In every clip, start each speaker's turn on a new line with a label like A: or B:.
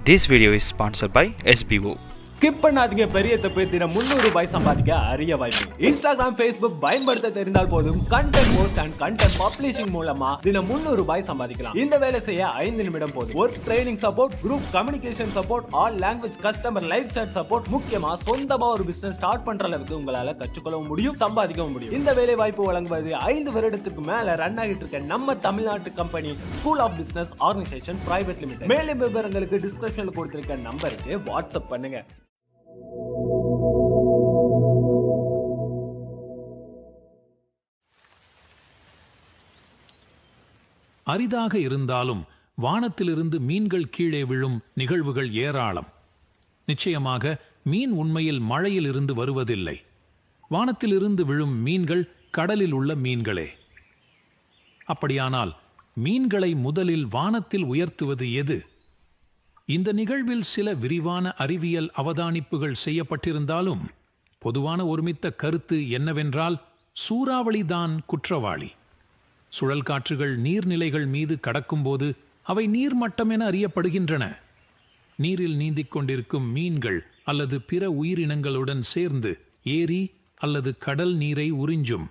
A: This video is sponsored by SBO.
B: Skip பண்ணாதீங்க, பெரிய தப்பு. தினம் 300 ரூபாய் சம்பாதிக்க அரிய வாய்ப்பு. இன்ஸ்டாகிராம், ஃபேஸ்புக் பயன்படுத்த தெரிந்தால் போதும் content post and content publishing மூலமா தினம் 300 ரூபாய் சம்பாதிக்கலாம். இந்த வேலை செய்ய 5 நிமிடம் போதும். Work training support, group communication support, all language customer live chat support, முக்கியமா சொந்தமா ஒரு பிசினஸ் ஸ்டார்ட் பண்ற அளவுக்கு உங்களால கற்றுக்கொள்ளவும் முடியும், சம்பாதிக்கவும் முடியும். இந்த வேலை வாய்ப்பு வழங்குவது 5 வருடத்துக்கு மேல ரன் ஆகிட்டு இருக்க நம்ம தமிழ்நாட்டு company school of business organisation private limited. மேலும் விவரங்களுக்கு டிஸ்கிரிப்ஷன்ல கொடுத்திருக்க நம்பருக்கு வாட்ஸ்அப் பண்ணுங்க.
C: அரிதாக இருந்தாலும் வானத்திலிருந்து மீன்கள் கீழே விழும் நிகழ்வுகள் ஏராளம். நிச்சயமாக மீன் உண்மையில் மழையில் இருந்து வருவதில்லை. வானத்திலிருந்து விழும் மீன்கள் கடலில் உள்ள மீன்களே. அப்படியானால் மீன்களை முதலில் வானத்தில் உயர்த்துவது எது? இந்த நிகழ்வில் சில விரிவான அறிவியல் அவதானிப்புகள் செய்யப்பட்டிருந்தாலும் பொதுவான ஒருமித்த கருத்து என்னவென்றால் சூறாவளிதான் குற்றவாளி. சுழல் காற்றுகள் நீர்நிலைகள் மீது கடக்கும்போது அவை நீர்மட்டம் என அறியப்படுகின்றன. நீரில் நீந்திக் கொண்டிருக்கும் மீன்கள் அல்லது பிற உயிரினங்களுடன் சேர்ந்து ஏரி அல்லது கடல் நீரை உறிஞ்சும்.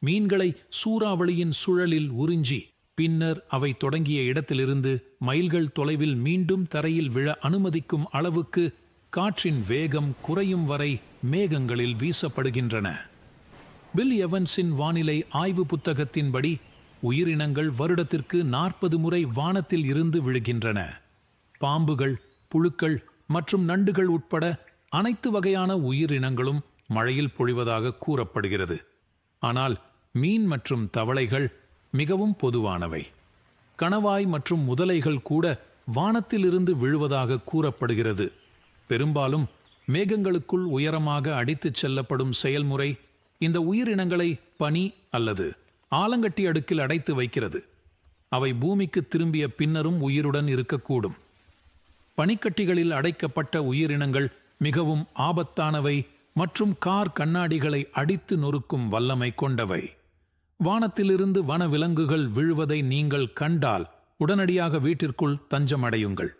C: மீன்களை சூறாவளியின் சுழலில் உறிஞ்சி பின்னர் அவை தொடங்கிய இடத்திலிருந்து மைல்கள் தொலைவில் மீண்டும் தரையில் விழ அனுமதிக்கும் அளவுக்கு காற்றின் வேகம் குறையும் வரை மேகங்களில் வீசப்படுகின்றன. பில் எவன்ஸின் வானிலை ஆய்வு புத்தகத்தின்படி உயிரினங்கள் வருடத்திற்கு 40 முறை வானத்தில் இருந்து விழுகின்றன. பாம்புகள், புழுக்கள் மற்றும் நண்டுகள் உட்பட அனைத்து வகையான உயிரினங்களும் மழையில் பொழிவதாக கூறப்படுகிறது. ஆனால் மீன் மற்றும் தவளைகள் மிகவும் பொதுவானவை. கணவாய் மற்றும் முதலைகள் கூட வானத்திலிருந்து விழுவதாக கூறப்படுகிறது. பெரும்பாலும் மேகங்களுக்குள் உயரமாக அடித்துச் செல்லப்படும் செயல்முறை இந்த உயிரினங்களை பனி அல்லது ஆலங்கட்டி அடுக்கில் அடைத்து வைக்கிறது. அவை பூமிக்கு திரும்பிய பின்னரும் உயிருடன் இருக்கக்கூடும். பனிக்கட்டிகளில் அடைக்கப்பட்ட உயிரினங்கள் மிகவும் ஆபத்தானவை மற்றும் கார் கண்ணாடிகளை அடித்து நொறுக்கும் வல்லமை கொண்டவை. வானத்திலிருந்து வனவிலங்குகள் விழுவதை நீங்கள் கண்டால் உடனடியாக வீட்டிற்குள் தஞ்சமடையுங்கள்.